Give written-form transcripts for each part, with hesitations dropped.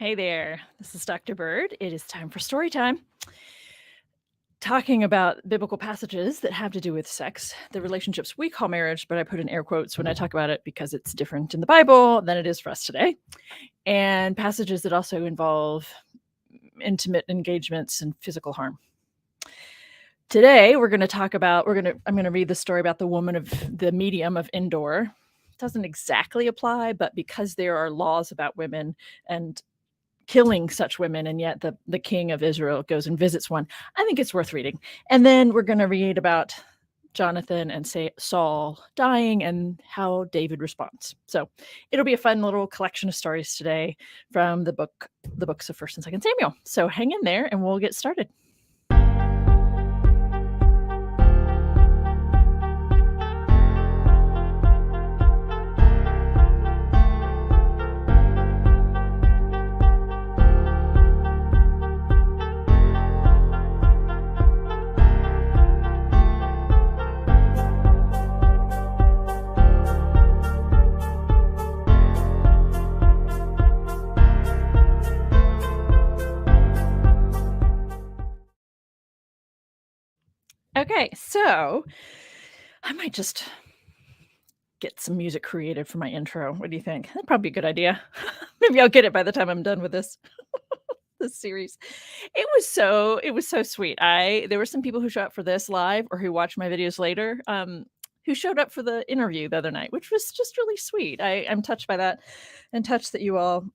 Hey there, this is Dr. Bird. It is time for story time. Talking about biblical passages that have to do with sex, the relationships we call marriage, but I put in air quotes when I talk about it because it's different in the Bible than it is for us today. And passages that also involve intimate engagements and physical harm. Today, I'm going to read the story about the woman of the medium of Endor. It doesn't exactly apply, but because there are laws about women and killing such women, and yet the king of Israel goes and visits one, I think it's worth reading. And then we're going to read about Jonathan and Saul dying and how David responds. So it'll be a fun little collection of stories today from the books of 1st and 2nd Samuel. So hang in there and we'll get started. Okay, so I might just get some music created for my intro. What do you think? That'd probably be a good idea. Maybe I'll get it by the time I'm done with this series. It was so sweet. There were some people who showed up for this live or who watched my videos later, who showed up for the interview the other night, which was just really sweet. I'm touched by that and touched that you all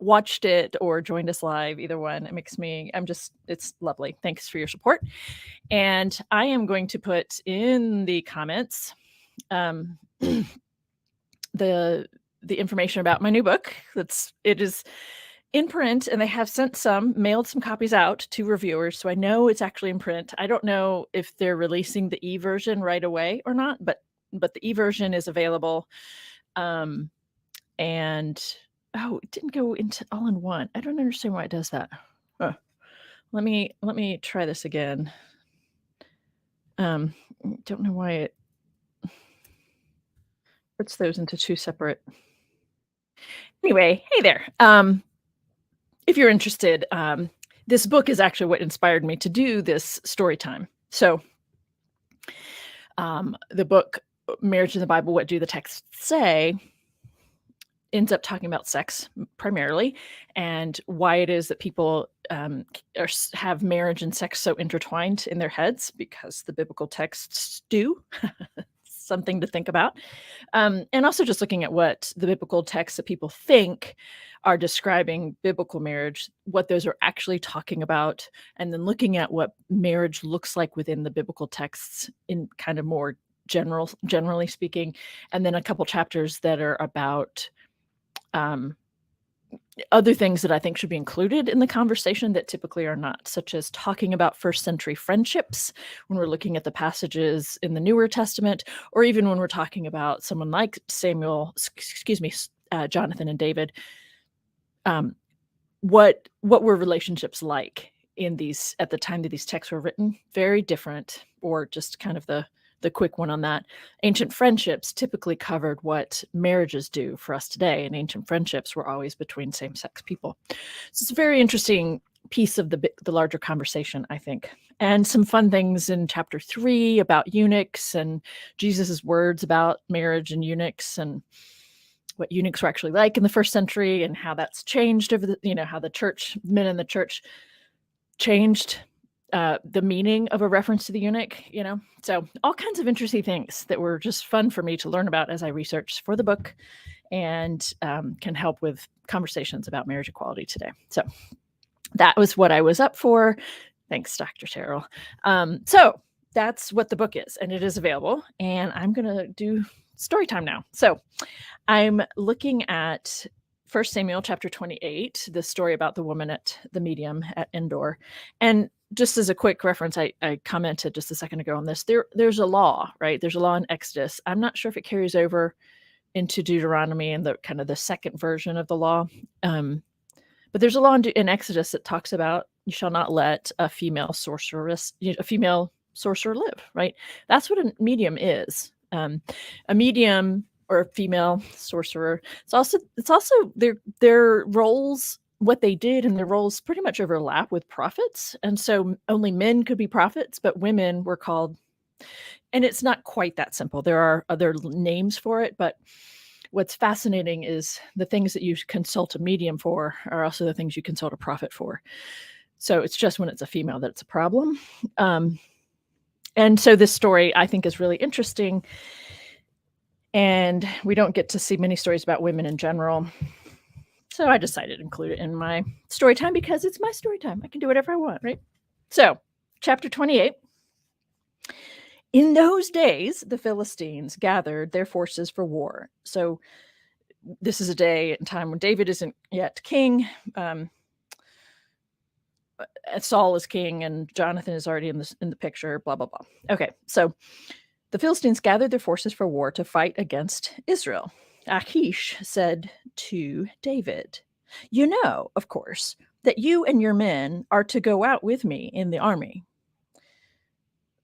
watched it or joined us live. Either one, it's lovely. Thanks for your support. And I am going to put in the comments the information about my new book. It is in print, and they have mailed some copies out to reviewers, so I know it's actually in print. I don't know if they're releasing the e-version right away or not, but the e-version is available. And it didn't go into all in one. I don't understand why it does that. Let me try this again. Don't know why it puts those into two separate. Anyway, hey there. If you're interested, this book is actually what inspired me to do this story time. So the book, Marriage in the Bible, What Do the Texts Say, ends up talking about sex primarily and why it is that people have marriage and sex so intertwined in their heads, because the biblical texts do. Something to think about. And also just looking at what the biblical texts that people think are describing biblical marriage, what those are actually talking about, and then looking at what marriage looks like within the biblical texts in kind of more generally speaking, and then a couple chapters that are about other things that I think should be included in the conversation that typically are not, such as talking about first century friendships when we're looking at the passages in the Newer Testament, or even when we're talking about someone like Jonathan and David. What were relationships like in these at the time that these texts were written? Very different, or just kind of the quick one on that. Ancient friendships typically covered what marriages do for us today, and ancient friendships were always between same-sex people. So it's a very interesting piece of the larger conversation, I think. And some fun things in chapter 3 about eunuchs and Jesus's words about marriage and eunuchs, and what eunuchs were actually like in the 1st century, and how that's changed over how the men in the church changed the meaning of a reference to the eunuch, so all kinds of interesting things that were just fun for me to learn about as I researched for the book, and can help with conversations about marriage equality today. So that was what I was up for. Thanks, Dr. Terrell. So that's what the book is, and it is available, and I'm going to do story time now. So I'm looking at 1 Samuel chapter 28, the story about the woman at the medium at Endor. And just as a quick reference, I commented just a second ago on this. There's a law, right? There's a law in Exodus. I'm not sure if it carries over into Deuteronomy and the kind of the second version of the law. But there's a law in Exodus that talks about you shall not let a female sorcerer live, right? That's what a medium is. A medium or a female sorcerer. It's also their roles what they did and their roles pretty much overlap with prophets. And so only men could be prophets, but women were called, and it's not quite that simple. There are other names for it, but what's fascinating is the things that you consult a medium for are also the things you consult a prophet for. So it's just when it's a female that it's a problem. And so this story I think is really interesting. And we don't get to see many stories about women in general. So I decided to include it in my story time because it's my story time. I can do whatever I want, right? So, chapter 28. In those days, the Philistines gathered their forces for war. So this is a day and time when David isn't yet king. Saul is king and Jonathan is already in the picture, blah, blah, blah. Okay, so the Philistines gathered their forces for war to fight against Israel. Achish said to David, "You know, of course, that you and your men are to go out with me in the army."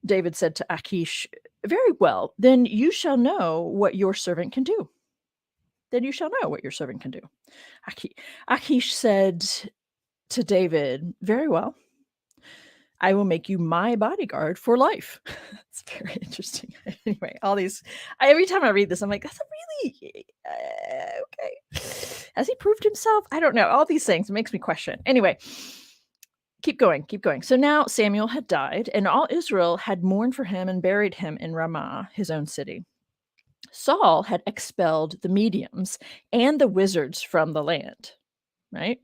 David said to Achish, "Very well, then you shall know what your servant can do." Then you shall know what your servant can do. Achish said to David, "Very well, I will make you my bodyguard for life." It's very interesting. Anyway, all these, every time I read this, I'm like, that's a really, okay. Has he proved himself? I don't know. All these things, it makes me question. Anyway, keep going, keep going. So now Samuel had died, and all Israel had mourned for him and buried him in Ramah, his own city. Saul had expelled the mediums and the wizards from the land, right?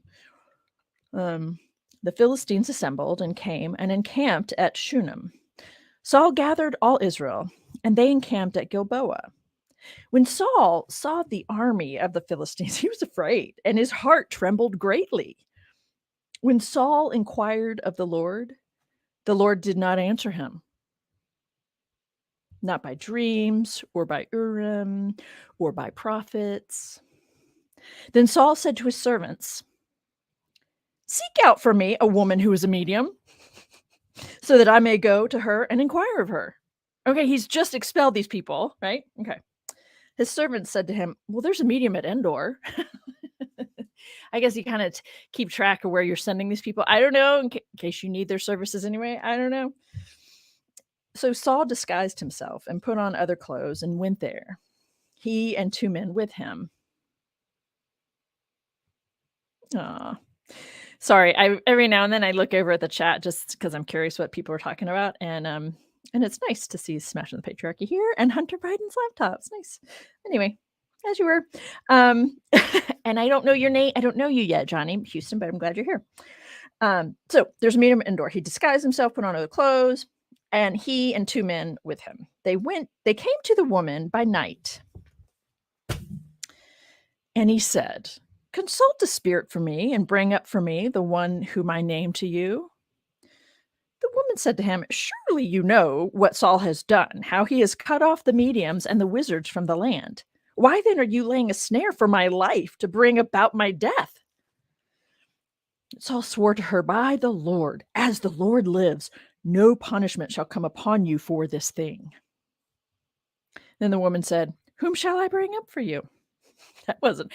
The Philistines assembled and came and encamped at Shunem. Saul gathered all Israel, and they encamped at Gilboa. When Saul saw the army of the Philistines, he was afraid, and his heart trembled greatly. When Saul inquired of the Lord did not answer him. Not by dreams, or by Urim, or by prophets. Then Saul said to his servants, "Seek out for me a woman who is a medium, so that I may go to her and inquire of her." Okay, he's just expelled these people, right? Okay. His servants said to him, "Well, there's a medium at Endor." I guess you kind of keep track of where you're sending these people. I don't know, in case you need their services anyway. I don't know. So Saul disguised himself and put on other clothes and went there, he and 2 men with him. Aw. Sorry, every now and then I look over at the chat just because I'm curious what people are talking about, and it's nice to see Smashing the Patriarchy here and Hunter Biden's laptop. It's nice. Anyway, as you were, and I don't know your name. I don't know you yet, Johnny Houston, but I'm glad you're here. So there's a medium at Endor. He disguised himself, put on other clothes, and he and 2 men with him. They came to the woman by night, and he said, "Consult the spirit for me and bring up for me the one whom I name to you." The woman said to him, "Surely you know what Saul has done, how he has cut off the mediums and the wizards from the land. Why then are you laying a snare for my life to bring about my death?" Saul swore to her, "By the Lord, as the Lord lives, no punishment shall come upon you for this thing." Then the woman said, "Whom shall I bring up for you?" That wasn't,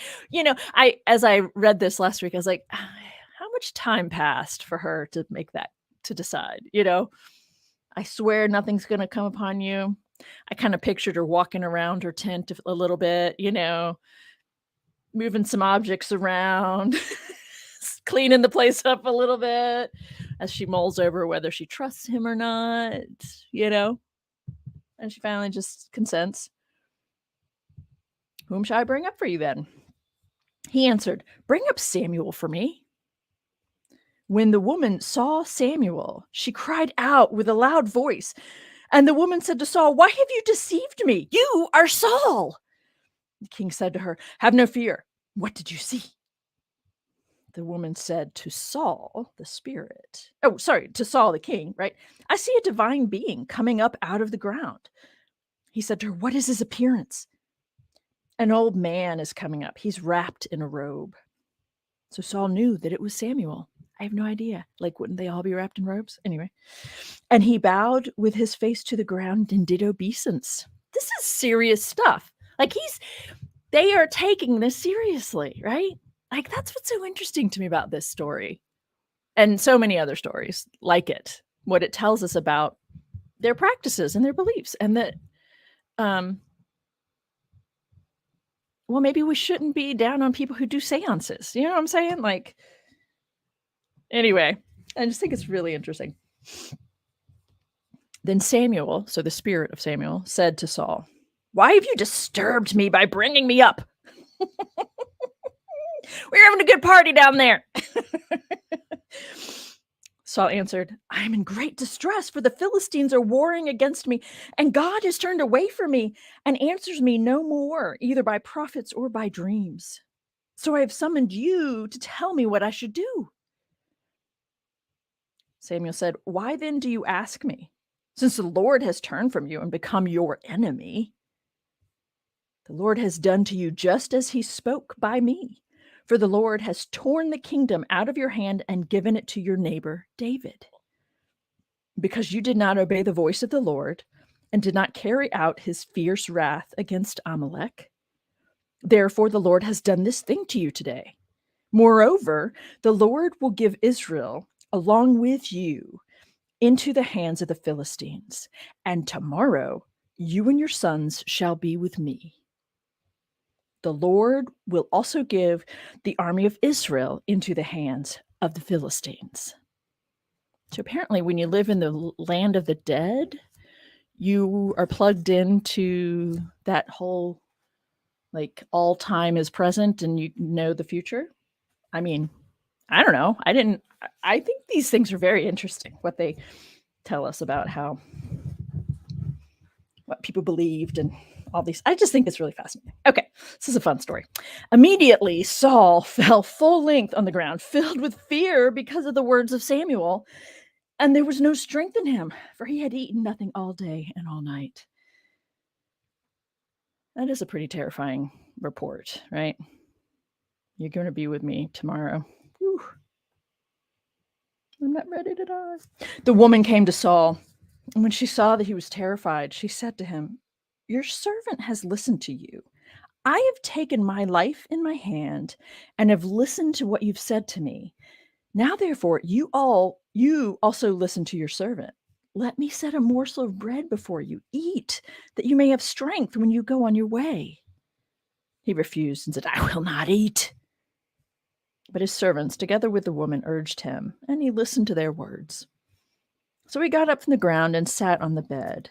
as I read this last week, I was like, how much time passed for her to make that, to decide, I swear nothing's going to come upon you. I kind of pictured her walking around her tent a little bit, moving some objects around, cleaning the place up a little bit as she mulls over whether she trusts him or not, and she finally just consents. "Whom shall I bring up for you then?" He answered, "Bring up Samuel for me." When the woman saw Samuel, she cried out with a loud voice. And the woman said to Saul, "Why have you deceived me? You are Saul." The king said to her, "Have no fear. What did you see?" The woman said to Saul, to Saul the king, right? "I see a divine being coming up out of the ground." He said to her, "What is his appearance?" "An old man is coming up. He's wrapped in a robe." So Saul knew that it was Samuel. I have no idea. Wouldn't they all be wrapped in robes? Anyway. And he bowed with his face to the ground and did obeisance. This is serious stuff. They are taking this seriously, right? Like, that's what's so interesting to me about this story and so many other stories like it. What it tells us about their practices and their beliefs, and that, um, well, maybe we shouldn't be down on people who do seances. You know what I'm saying? Like, anyway, I just think it's really interesting. Then Samuel, so the spirit of Samuel, said to Saul, "Why have you disturbed me by bringing me up? We're having a good party down there." Saul answered, "I am in great distress, for the Philistines are warring against me, and God has turned away from me and answers me no more, either by prophets or by dreams. So I have summoned you to tell me what I should do." Samuel said, "Why then do you ask me? Since the Lord has turned from you and become your enemy, the Lord has done to you just as he spoke by me. For the Lord has torn the kingdom out of your hand and given it to your neighbor David. Because you did not obey the voice of the Lord and did not carry out his fierce wrath against Amalek, therefore the Lord has done this thing to you today. Moreover, the Lord will give Israel, along with you, into the hands of the Philistines, and tomorrow you and your sons shall be with me. The Lord will also give the army of Israel into the hands of the Philistines." So apparently, when you live in the land of the dead, you are plugged into that whole, like, all time is present and you know the future. I mean, I don't know. I think these things are very interesting, what they tell us about what people believed and all these. I just think it's really fascinating. Okay, this is a fun story. Immediately, Saul fell full length on the ground, filled with fear because of the words of Samuel, and there was no strength in him, for he had eaten nothing all day and all night. That is a pretty terrifying report, right? You're going to be with me tomorrow. Whew. I'm not ready to die. The woman came to Saul, and when she saw that he was terrified, she said to him, "Your servant has listened to you. I have taken my life in my hand and have listened to what you've said to me. Now, therefore, you also listen to your servant. Let me set a morsel of bread before you. Eat, that you may have strength when you go on your way." He refused and said, "I will not eat." But his servants, together with the woman, urged him, and he listened to their words. So he got up from the ground and sat on the bed.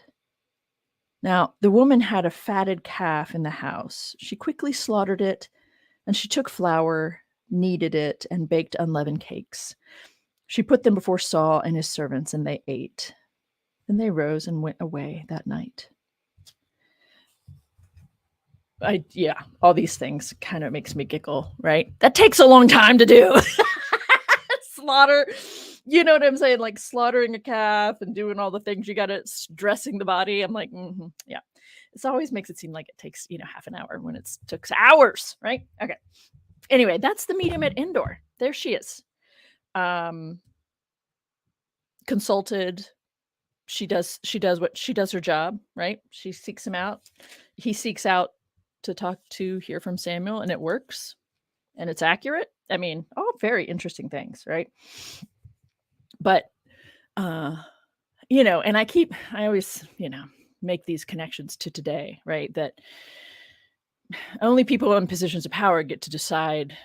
Now, the woman had a fatted calf in the house. She quickly slaughtered it, and she took flour, kneaded it, and baked unleavened cakes. She put them before Saul and his servants, and they ate. Then they rose and went away that night. All these things kind of makes me giggle, right? That takes a long time to do. Slaughter, you know what I'm saying? Like slaughtering a calf and doing all the things you got to, dressing the body. I'm like, yeah. It always makes it seem like it takes, half an hour when it took hours, right? Okay. Anyway, that's the medium at Endor. There she is. Consulted. She does her job, right? She seeks him out. He seeks out to hear from Samuel, and it works, and it's accurate. I mean, all very interesting things, right? But, and I always, make these connections to today, right? That only people in positions of power get to decide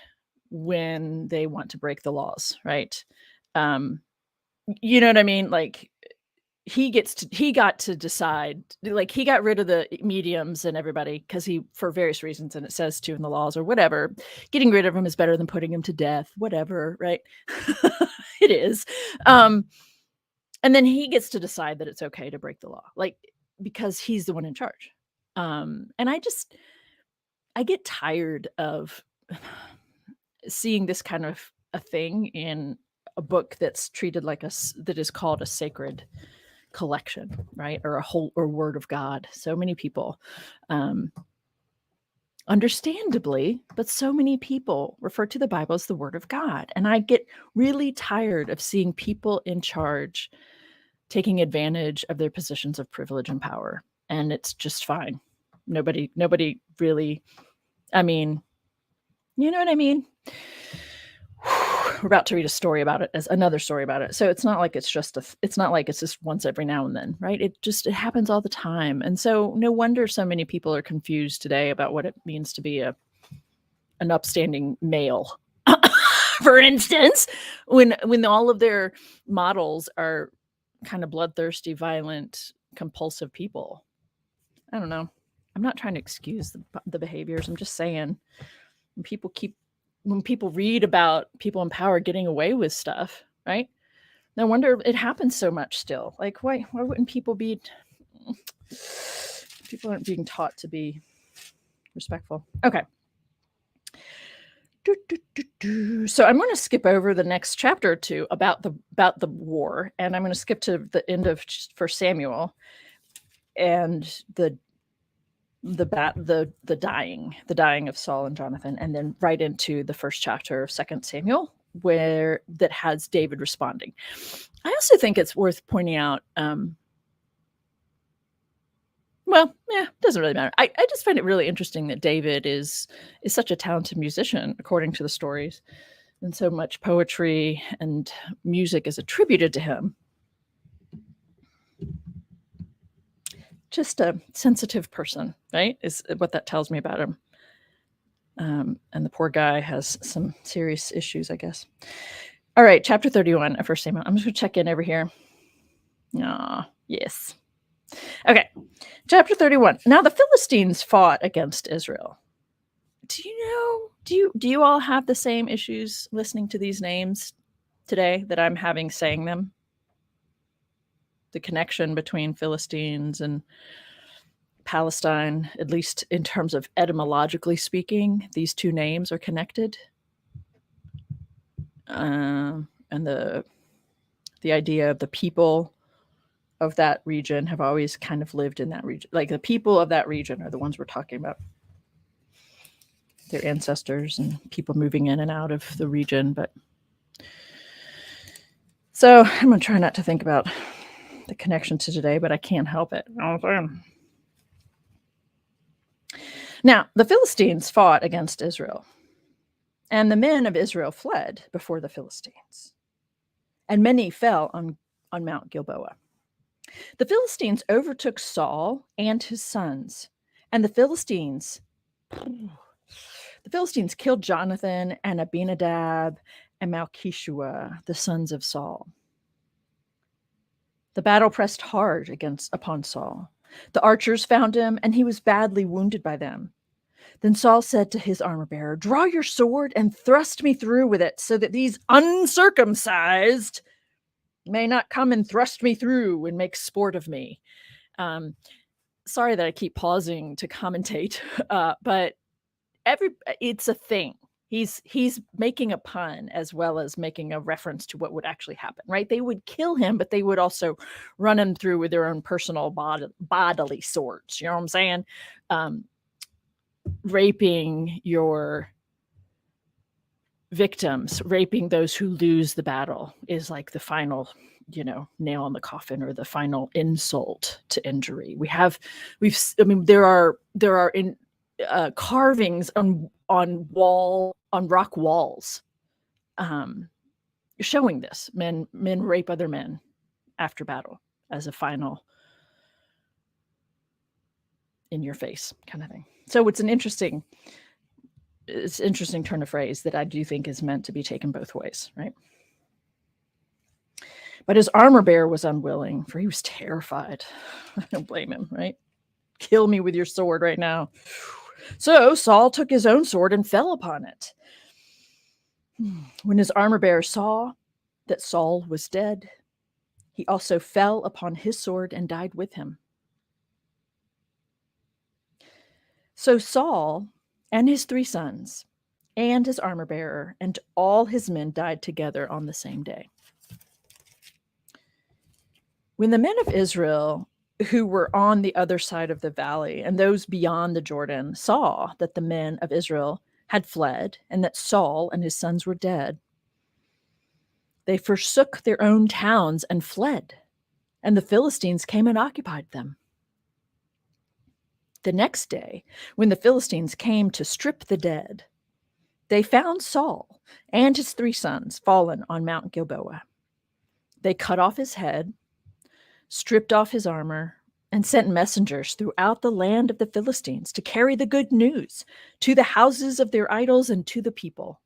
when they want to break the laws, right? You know what I mean? Like, he got to decide, like, he got rid of the mediums and everybody because he, for various reasons, and it says to in the laws or whatever, getting rid of him is better than putting him to death, whatever, right? It is. And then he gets to decide that it's okay to break the law, like, because he's the one in charge. And I get tired of seeing this kind of a thing in a book that's treated like that is called a sacred collection, right? Or a whole or word of God. So many people, understandably, but so many people refer to the Bible as the word of God. And I get really tired of seeing people in charge taking advantage of their positions of privilege and power. And it's just fine. Nobody really, I mean, you know what I mean? we're about to read a story about it, as another story about it. So it's not like it's just it's not like it's just once every now and then, right? It happens all the time. And so no wonder so many people are confused today about what it means to be an upstanding male. For instance, when all of their models are kind of bloodthirsty, violent, compulsive people. I don't know. I'm not trying to excuse the behaviors. I'm just saying when people read about people in power getting away with stuff, right? No wonder it happens so much still. Like, why wouldn't people aren't being taught to be respectful. Okay. So I'm going to skip over the next chapter or two about the war, and I'm going to skip to the end of 1 Samuel and the dying of Saul and Jonathan, and then right into the first chapter of 2 Samuel, where that has David responding. I also think it's worth pointing out. It doesn't really matter. I just find it really interesting that David is such a talented musician, according to the stories, and so much poetry and music is attributed to him. Just a sensitive person, right? Is what that tells me about him. And the poor guy has some serious issues, I guess. All right, chapter 31 of 1 Samuel. I'm just going to check in over here. Yes. Okay, chapter 31. Now the Philistines fought against Israel. Do you all have the same issues listening to these names today that I'm having saying them? The connection between Philistines and Palestine, at least in terms of etymologically speaking, these two names are connected. And the idea of the people of that region have always kind of lived in that region. Like the people of that region are the ones we're talking about. Their ancestors and people moving in and out of the region. But so I'm going to try not to think about the connection to today, but I can't help it. Now, the Philistines fought against Israel, and the men of Israel fled before the Philistines, and many fell on Mount Gilboa. The Philistines overtook Saul and his sons, and the Philistines killed Jonathan and Abinadab and Malchishua, the sons of Saul. The battle pressed hard upon Saul. The archers found him, and he was badly wounded by them. Then Saul said to his armor-bearer, "Draw your sword and thrust me through with it, so that these uncircumcised may not come and thrust me through and make sport of me." Sorry that I keep pausing to commentate, but it's a thing. He's making a pun as well as making a reference to what would actually happen, right? They would kill him, but they would also run him through with their own personal bodily swords. You know what I'm saying? Raping your victims, raping those who lose the battle is like the final, nail on the coffin, or the final insult to injury. There are carvings on rock walls, showing this. Men rape other men after battle as a final in your face kind of thing. So it's an interesting turn of phrase that I do think is meant to be taken both ways, right? But his armor bearer was unwilling, for he was terrified. I don't blame him, right? Kill me with your sword right now. So Saul took his own sword and fell upon it. When his armor bearer saw that Saul was dead, he also fell upon his sword and died with him. So Saul and his 3 sons and his armor bearer and all his men died together on the same day. When the men of Israel who were on the other side of the valley and those beyond the Jordan saw that the men of Israel had fled and that Saul and his sons were dead, they forsook their own towns and fled, and the Philistines came and occupied them. The next day, when the Philistines came to strip the dead, they found Saul and his 3 sons fallen on Mount Gilboa. They cut off his head, stripped off his armor, and sent messengers throughout the land of the Philistines to carry the good news to the houses of their idols and to the people.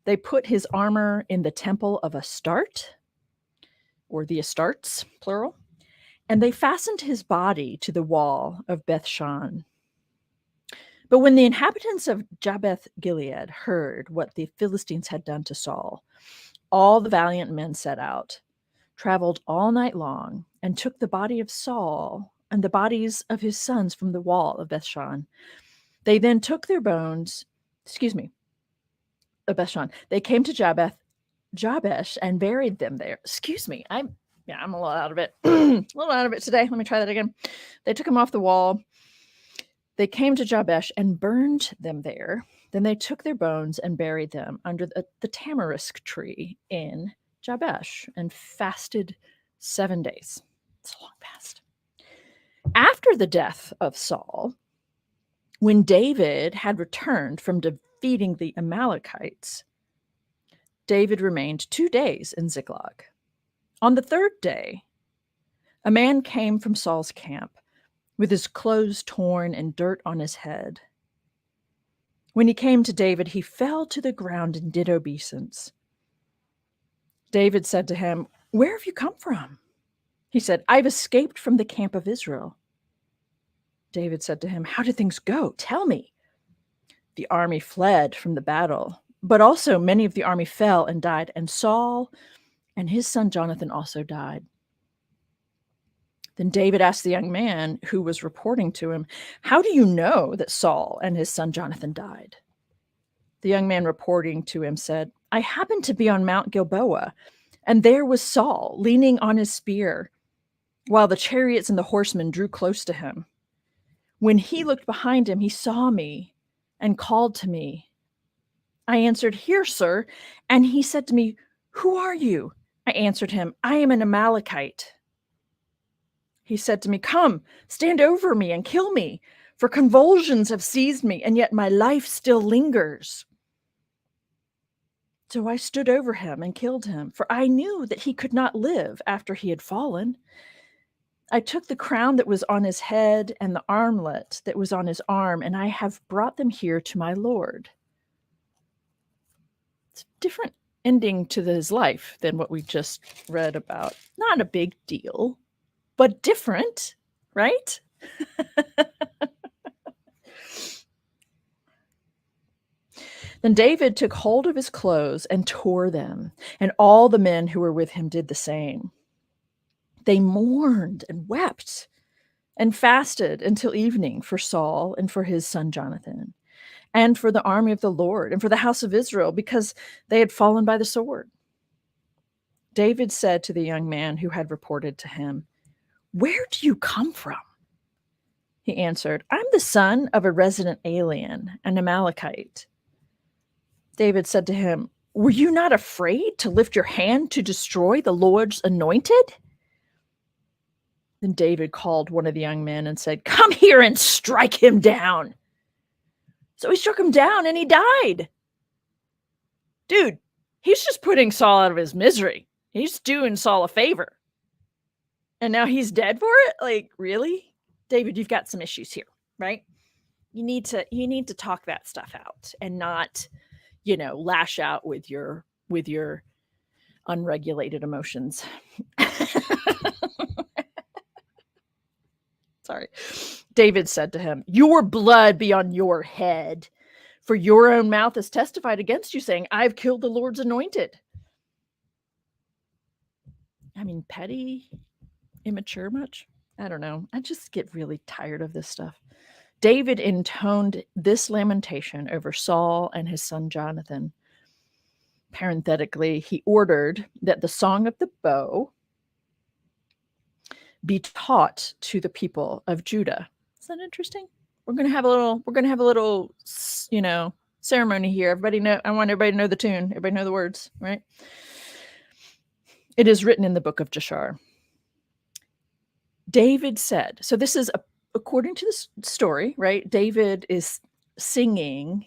They put his armor in the temple of Astarte, or the Astartes, plural, and they fastened his body to the wall of Bethshan. But when the inhabitants of Jabesh Gilead heard what the Philistines had done to Saul, all the valiant men set out, traveled all night long, and took the body of Saul and the bodies of his sons from the wall of Bethshan. They then took their bones, of Bethshan. They came to Jabesh and buried them there. I'm a little out of it. A little out of it today. Let me try that again. They took them off the wall. They came to Jabesh and burned them there. Then they took their bones and buried them under the tamarisk tree in Jabesh and fasted 7 days. It's a long fast. After the death of Saul, when David had returned from defeating the Amalekites, David remained 2 days in Ziklag. On the 3rd day, a man came from Saul's camp with his clothes torn and dirt on his head. When he came to David, he fell to the ground and did obeisance. David said to him, "Where have you come from?" He said, "I've escaped from the camp of Israel." David said to him, "How did things go? Tell me." "The army fled from the battle, but also many of the army fell and died, and Saul and his son Jonathan also died." Then David asked the young man who was reporting to him, "How do you know that Saul and his son Jonathan died?" The young man reporting to him said, "I happened to be on Mount Gilboa, and there was Saul leaning on his spear, while the chariots and the horsemen drew close to him. When he looked behind him, he saw me and called to me. I answered, 'Here, sir.' And he said to me, 'Who are you?' I answered him, 'I am an Amalekite.' He said to me, 'Come, stand over me and kill me, for convulsions have seized me, and yet my life still lingers.' So I stood over him and killed him, for I knew that he could not live after he had fallen. I took the crown that was on his head and the armlet that was on his arm, and I have brought them here to my Lord." It's a different ending to his life than what we just read about. Not a big deal, but different, right? Then David took hold of his clothes and tore them, and all the men who were with him did the same. They mourned and wept and fasted until evening for Saul and for his son Jonathan, and for the army of the Lord and for the house of Israel, because they had fallen by the sword. David said to the young man who had reported to him, "Where do you come from?" He answered, "I'm the son of a resident alien, an Amalekite." David said to him, "Were you not afraid to lift your hand to destroy the Lord's anointed?" Then David called one of the young men and said, "Come here and strike him down." So he struck him down and he died. Dude, he's just putting Saul out of his misery. He's doing Saul a favor. And now he's dead for it? Like, really? David, you've got some issues here, right? You need to talk that stuff out and not, lash out with your unregulated emotions. Sorry. David said to him, "Your blood be on your head, for your own mouth has testified against you, saying, 'I've killed the Lord's anointed.'" I mean, petty, immature much? I don't know. I just get really tired of this stuff. David intoned this lamentation over Saul and his son Jonathan. Parenthetically, he ordered that the song of the bow be taught to the people of Judah. Is that interesting? We're gonna have a little ceremony here. I want everybody to know the tune. Everybody know the words, right? It is written in the book of Jashar. David said, so this is according to the story, right? David is singing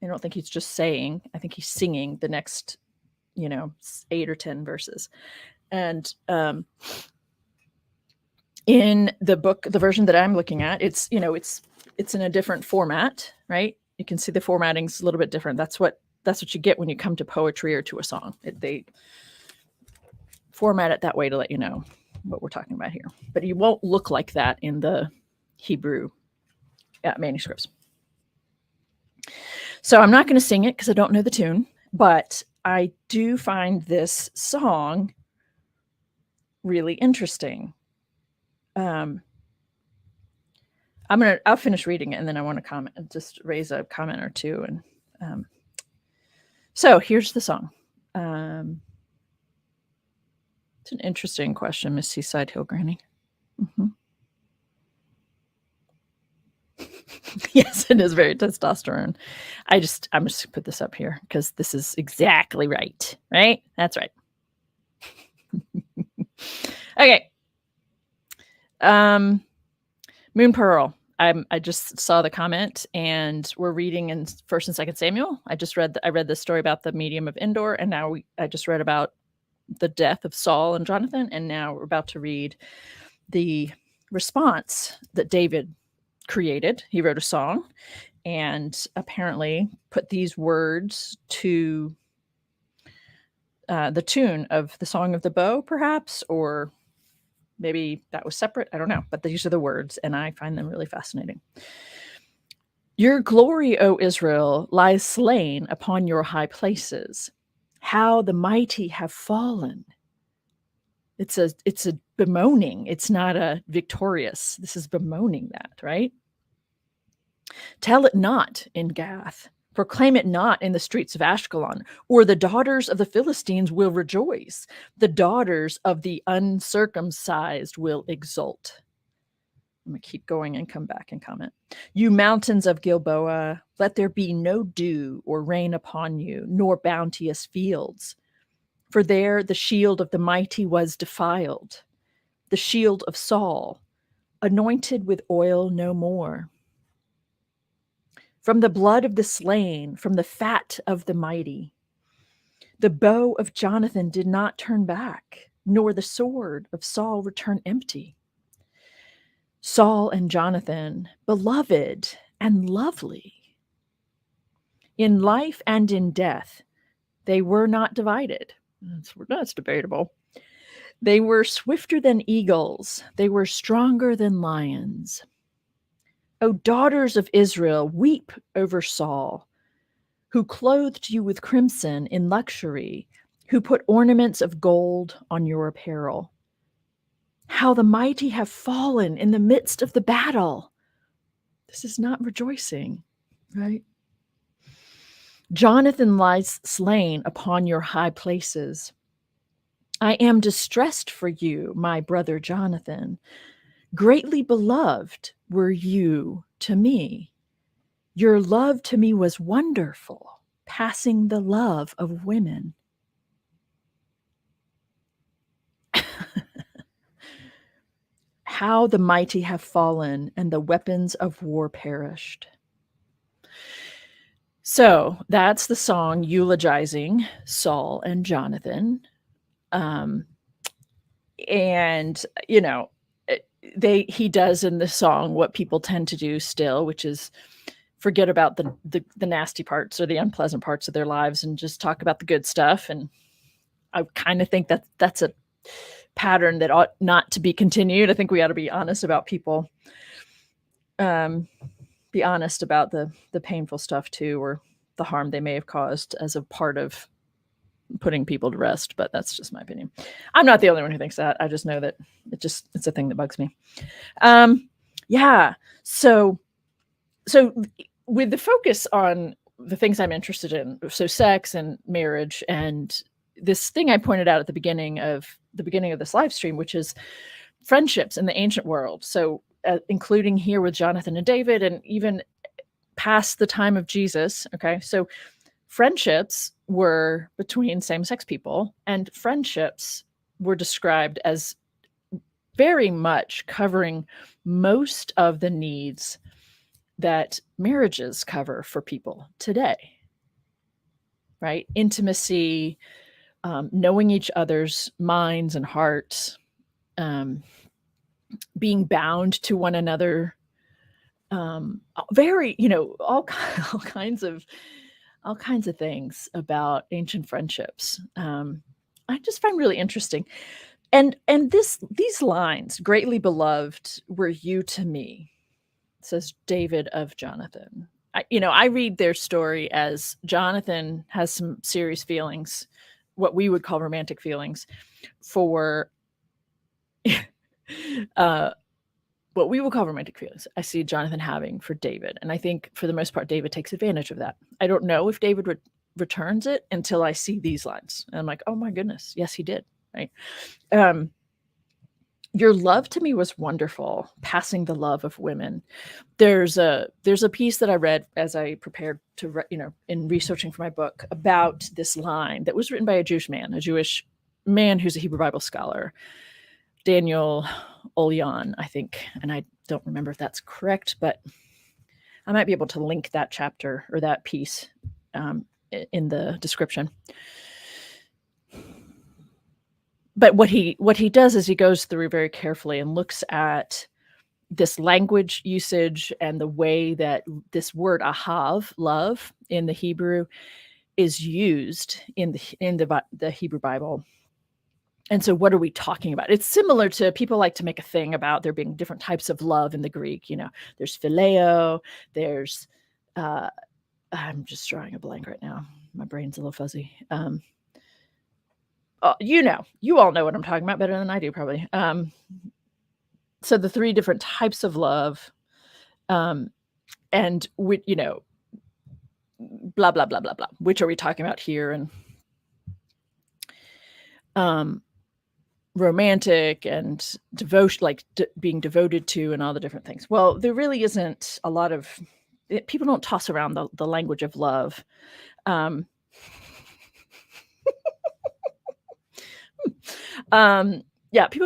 I don't think he's just saying. I think he's singing the next, 8 or 10 verses. And in the book, the version that I'm looking at, it's in a different format, right? You can see the formatting's a little bit different. That's what you get when you come to poetry or to a song. They format it that way to let you know what we're talking about here. But you won't look like that in the Hebrew manuscripts. So I'm not going to sing it because I don't know the tune, but I do find this song really interesting. I'll finish reading it and then I want to comment, just raise a comment or two. And so here's the song. It's an interesting question, Miss Seaside Hill Granny. Mm-hmm. Yes, it is very testosterone. I'm just gonna put this up here because this is exactly right. Right? That's right. Okay. Moon Pearl. I just saw the comment, and we're reading in 1st and 2nd Samuel. I read the story about the medium of Endor, and now I just read about the death of Saul and Jonathan, and now we're about to read the response that David created. He wrote a song and apparently put these words to the tune of the Song of the Bow, perhaps, or maybe that was separate. I don't know, but these are the words, and I find them really fascinating. Your glory, O Israel, lies slain upon your high places. How the mighty have fallen. It's a bemoaning. It's not a victorious. This is bemoaning that, right? Tell it not in Gath. Proclaim it not in the streets of Ashkelon, or the daughters of the Philistines will rejoice. The daughters of the uncircumcised will exult. I'm going to keep going and come back and comment. You mountains of Gilboa, let there be no dew or rain upon you, nor bounteous fields. For there the shield of the mighty was defiled, the shield of Saul, anointed with oil no more. From the blood of the slain, from the fat of the mighty, the bow of Jonathan did not turn back, nor the sword of Saul return empty. Saul and Jonathan, beloved and lovely. In life and in death, they were not divided. That's debatable. They were swifter than eagles. They were stronger than lions. O daughters of Israel, weep over Saul, who clothed you with crimson in luxury, who put ornaments of gold on your apparel. How the mighty have fallen in the midst of the battle. This is not rejoicing, right? Jonathan lies slain upon your high places. I am distressed for you, my brother Jonathan. Greatly beloved were you to me. Your love to me was wonderful, passing the love of women. How the mighty have fallen and the weapons of war perished. So that's the song eulogizing Saul and Jonathan. And, he does in the song what people tend to do still, which is forget about the nasty parts or the unpleasant parts of their lives and just talk about the good stuff. And I kind of think that that's a pattern that ought not to be continued. I think we ought to be honest about people, be honest about the painful stuff too, or the harm they may have caused as a part of putting people to rest. But that's just my opinion. I'm not the only one who thinks that. I just know that it's a thing that bugs me. Yeah. So with the focus on the things I'm interested in, so sex and marriage, and this thing I pointed out at the beginning of this live stream, which is friendships in the ancient world. So including here with Jonathan and David, and even past the time of Jesus. Okay. So friendships were between same-sex people, and friendships were described as very much covering most of the needs that marriages cover for people today, right? Intimacy, knowing each other's minds and hearts, being bound to one another, very, all, all kinds of things about ancient friendships. I just find really interesting. And these lines, greatly beloved were you to me, says David of Jonathan. I read their story as Jonathan has some serious feelings, what we would call romantic feelings, for what we will call romantic feelings. I see Jonathan having for David. And I think for the most part, David takes advantage of that. I don't know if David returns it until I see these lines. And I'm like, oh my goodness. Yes, he did. Right. Your love to me was wonderful, passing the love of women. There's a piece that I read as I prepared to, in researching for my book about this line that was written by a Jewish man who's a Hebrew Bible scholar, Daniel Olyan, I think, and I don't remember if that's correct, but I might be able to link that chapter or that piece in the description. But what he does is he goes through very carefully and looks at this language usage and the way that this word ahav, love, in the Hebrew is used in the Hebrew Bible. And so what are we talking about? It's similar to, people like to make a thing about there being different types of love in the Greek. There's phileo, there's, I'm just drawing a blank right now. My brain's a little fuzzy. You all know what I'm talking about better than I do, probably. So the three different types of love, and with, blah, blah, blah, blah, blah. Which are we talking about here? And romantic and devotion, like being devoted to, and all the different things. Well, there really isn't a lot of, people don't toss around the language of love. People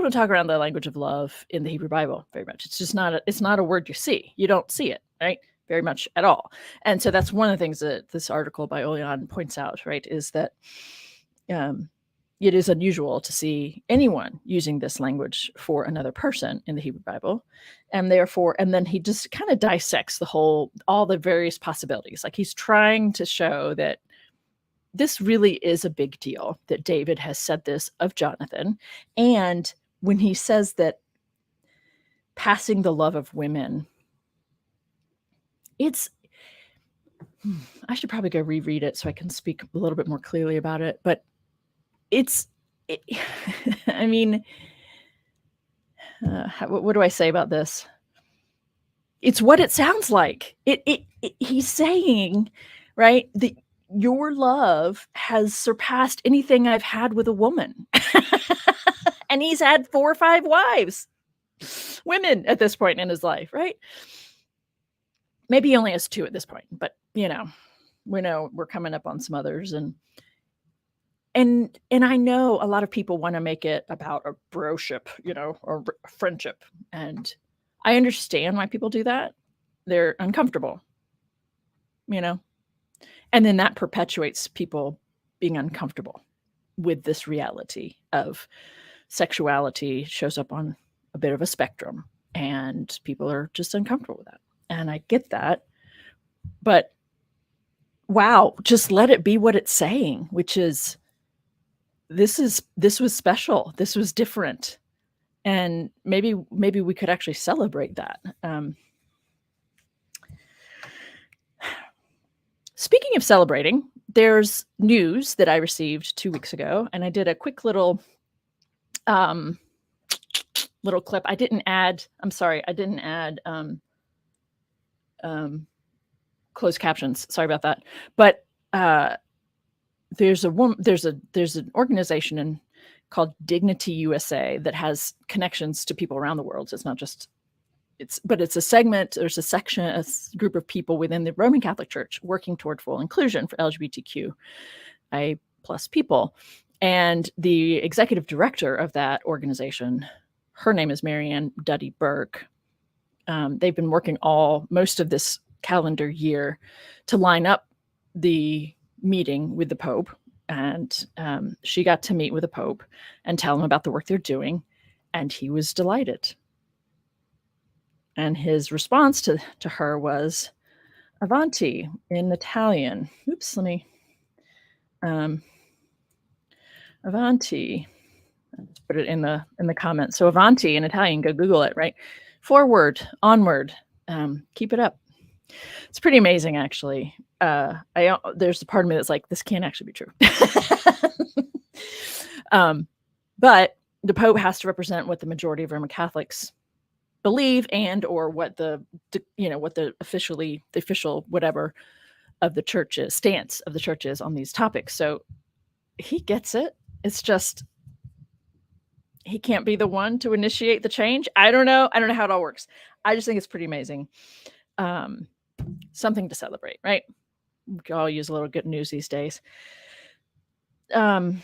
don't talk around the language of love in the Hebrew Bible very much. It's just it's not a word you see. You don't see it, right? Very much at all. And so that's one of the things that this article by Olyan points out, right? Is that it is unusual to see anyone using this language for another person in the Hebrew Bible. And then he just kind of dissects all the various possibilities. Like, he's trying to show that this really is a big deal that David has said this of Jonathan. And when he says that passing the love of women, I should probably go reread it so I can speak a little bit more clearly about it. But I mean, what do I say about this? It's what it sounds like. He's saying, right, that your love has surpassed anything I've had with a woman. And he's had 4 or 5 wives, women, at this point in his life, right? Maybe he only has 2 at this point, but we know we're coming up on some others. And I know a lot of people want to make it about a broship, or friendship. And I understand why people do that. They're uncomfortable, and then that perpetuates people being uncomfortable with this reality of sexuality. Shows up on a bit of a spectrum, and people are just uncomfortable with that. And I get that. But wow, just let it be what it's saying, which is, this was special. This was different. And maybe we could actually celebrate that. Speaking of celebrating, there's news that I received 2 weeks ago, and I did a quick little clip. I didn't add closed captions. Sorry about that. But there's an organization called Dignity USA that has connections to people around the world. So it's not just, but it's a segment, there's a group of people within the Roman Catholic Church working toward full inclusion for LGBTQI+ people. And the executive director of that organization, her name is Marianne Duddy Burke. They've been working most of this calendar year to line up the meeting with the Pope. And she got to meet with the Pope and tell him about the work they're doing. And he was delighted. And his response to her was Avanti in Italian. Oops, let me Avanti. I'll just put it in the comments. So Avanti in Italian, go Google it, right? Forward, onward, keep it up. It's pretty amazing, actually. There's a part of me that's like, this can't actually be true. But the Pope has to represent what the majority of Roman Catholics believe, and or what the official whatever of the church's stance of the church is on these topics. So he gets it. It's just he can't be the one to initiate the change. I don't know how it all works. I just think it's pretty amazing. Something to celebrate, right? We can all use a little good news these days. And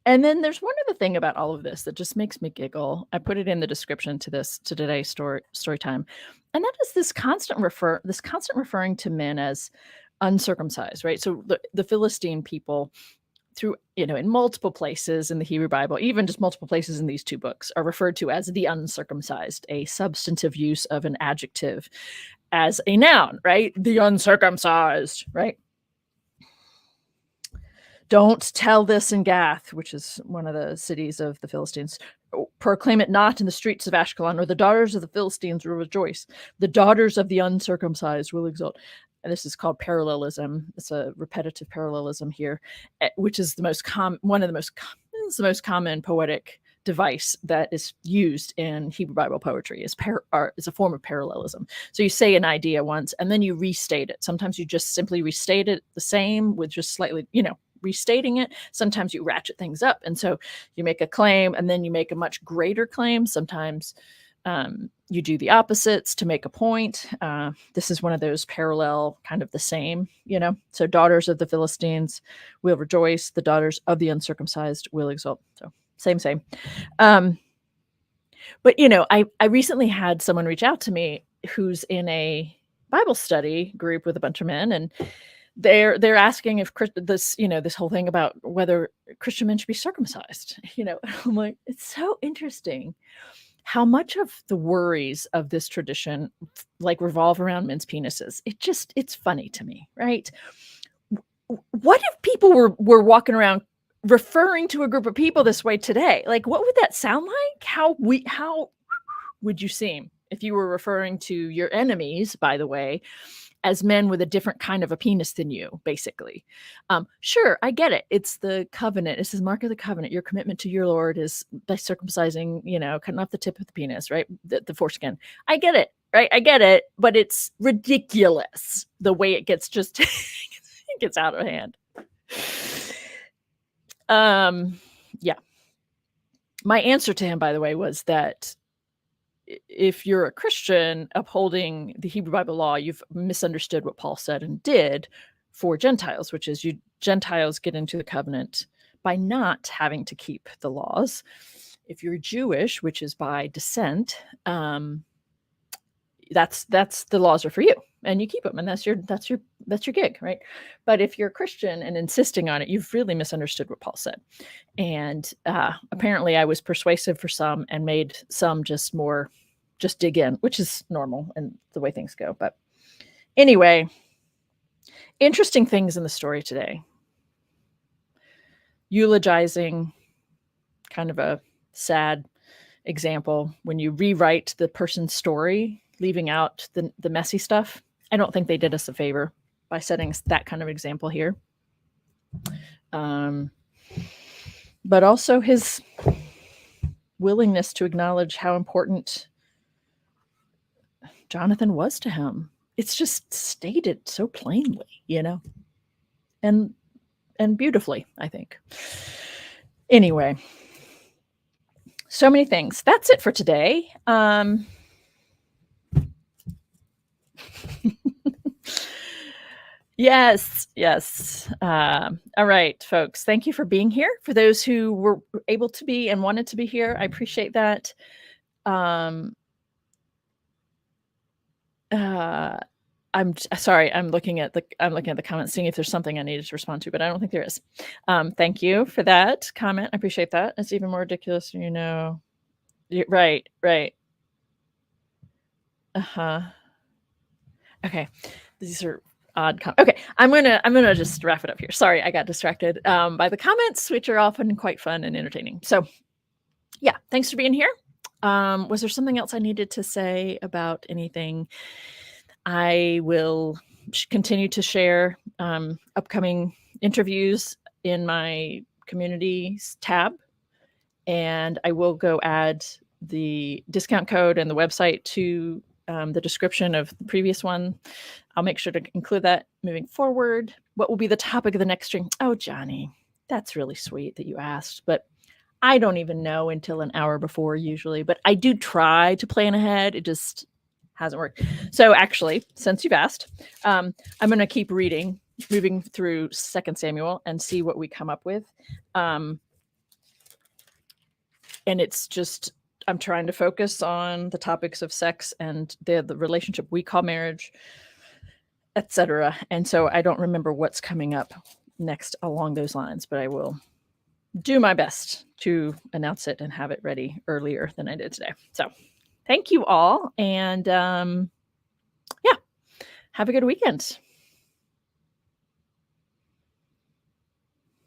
then there's one other thing about all of this that just makes me giggle. I put it in the description to today's story time, and that is this constant referring to men as uncircumcised, right? So the Philistine people, through in multiple places in the Hebrew Bible, even just multiple places in these two books, are referred to as the uncircumcised, a substantive use of an adjective as a noun, right? The uncircumcised, right? Don't tell this in Gath, which is one of the cities of the Philistines. Proclaim it not in the streets of Ashkelon, or the daughters of the Philistines will rejoice. The daughters of the uncircumcised will exult. And this is called parallelism. It's a repetitive parallelism here, which is the most common poetic device that is used in Hebrew Bible poetry. Is a form of parallelism. So you say an idea once and then you restate it. Sometimes you just simply restate it the same with just slightly, restating it. Sometimes you ratchet things up. And so you make a claim and then you make a much greater claim. Sometimes you do the opposites to make a point. This is one of those parallel, kind of the same, So daughters of the Philistines will rejoice. The daughters of the uncircumcised will exult. So same. But, I recently had someone reach out to me who's in a Bible study group with a bunch of men, and they're asking if this whole thing about whether Christian men should be circumcised. I'm like, it's so interesting how much of the worries of this tradition revolve around men's penises. It's funny to me, right? What if people were walking around referring to a group of people this way today? Like, what would that sound like? How would you seem if you were referring to your enemies, by the way, as men with a different kind of a penis than you, basically? Sure, I get it. It's the covenant. It's the mark of the covenant. Your commitment to your Lord is by circumcising, cutting off the tip of the penis, right? The foreskin. I get it, right? I get it, but it's ridiculous the way it gets just it gets out of hand. Yeah. My answer to him, by the way, was that if you're a Christian upholding the Hebrew Bible law, you've misunderstood what Paul said and did for Gentiles, which is Gentiles get into the covenant by not having to keep the laws. If you're Jewish, which is by descent, that's the laws are for you, and you keep them, and that's your gig, right? But if you're a Christian and insisting on it, you've really misunderstood what Paul said. And apparently I was persuasive for some and made some just dig in, which is normal and the way things go. But anyway, interesting things in the story today. Eulogizing, kind of a sad example when you rewrite the person's story, leaving out the messy stuff. I don't think they did us a favor by setting that kind of example here. But also his willingness to acknowledge how important Jonathan was to him. It's just stated so plainly, and beautifully, I think. Anyway, so many things. That's it for today. Yes. All right, folks. Thank you for being here. For those who were able to be and wanted to be here, I appreciate that. Uh, sorry, I'm looking at the comments, seeing if there's something I needed to respond to, but I don't think there is. Thank you for that comment. I appreciate that. It's even more ridiculous, you know. Right, right. Uh-huh. Okay. These are odd okay, I'm gonna just wrap it up here. Sorry, I got distracted by the comments, which are often quite fun and entertaining. So yeah, thanks for being here. Was there something else I needed to say about anything? I will continue to share upcoming interviews in my communities tab, and I will go add the discount code and the website to the description of the previous one. I'll make sure to include that moving forward. What will be the topic of the next stream? Oh, Johnny, that's really sweet that you asked, but I don't even know until an hour before usually, but I do try to plan ahead. It just hasn't worked. So actually, since you've asked, I'm going to keep reading, moving through 2 Samuel and see what we come up with. And it's just, I'm trying to focus on the topics of sex and the relationship we call marriage, etc. And so I don't remember what's coming up next along those lines, but I will do my best to announce it and have it ready earlier than I did today. So thank you all. And yeah, have a good weekend.